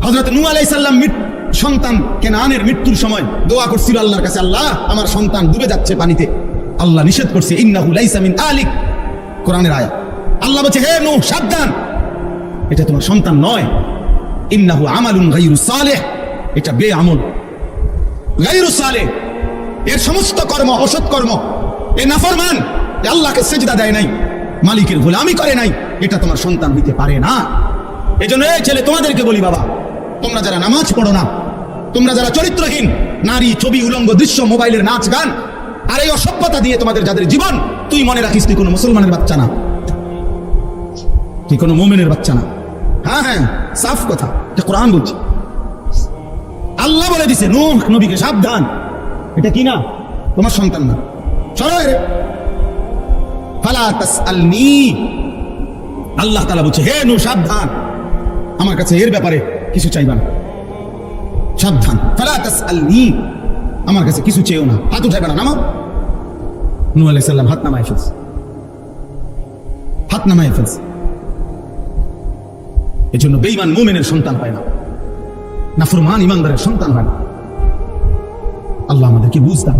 হযরত নূহ আলাইহিস সালাম সন্তান কেনানের মৃত্যুর সময় দোয়া করছিল আল্লাহর কাছে, আল্লাহ আমার সন্তান ডুবে যাচ্ছে পানিতে। আল্লাহ নিষেধ করছে, ইন্নাহু লাইসা মিন আলিক, কোরআনের আয়াত। আল্লাহ বলছে, হে নূহ সাবধান, এটা তোমার সন্তান নয়। ইন্নাহু আমালুন গায়রু সালেহ, এটা বেআমল, গায়রু সালেহ, এর সমস্ত কর্ম অসৎ কর্ম, এ নাফরমান, এ আল্লাহকে সিজদা দেয় নাই, মালিকের গোলামি করে নাই, এটা তোমার সন্তান হইতে পারে না। এজন্য এই ছেলে তোমাদেরকে বলি, বাবা তোমরা যারা নামাজ পড়ো না, তোমরা যারা চরিত্রহীন নারী, ছবি, উলঙ্গ দৃশ্য, মোবাইলের নাচ গান আর এই অসভ্যতা দিয়ে তোমাদের যাদের জীবন, তুই মনে রাখিস তুই কোনো মুসলমানের বাচ্চা না, তুই কোনো মুমিনের বাচ্চা না। হ্যাঁ হ্যাঁ, সাফ কথা, এটা কোরআন বলছে। আল্লাহ বলে দিছে নূহ নবীকে, সাবধান, এটা কি না তোমার সন্তান না। সরো রে, ফালা তাসআলনি, আল্লাহ তাআলা বলছে, হে নূহ সাবধান, আমার কাছে এর ব্যাপারে কিছু চাইবা না, সাবধান। ফালা তাসআলনি, আমার কাছে কিছু চেয়েও না, হাত উঠাইবা না, নামাও। নূহ আলাইহিস সালাম হাত নামায় ফেলছে, হাত নামায় ফেলছে। এজন্য বেঈমান মুমিনের সন্তান হয় না, নাফরমান ইমানদারের সন্তান হয় না। আল্লাহ আমাদেরকে বুঝ দান।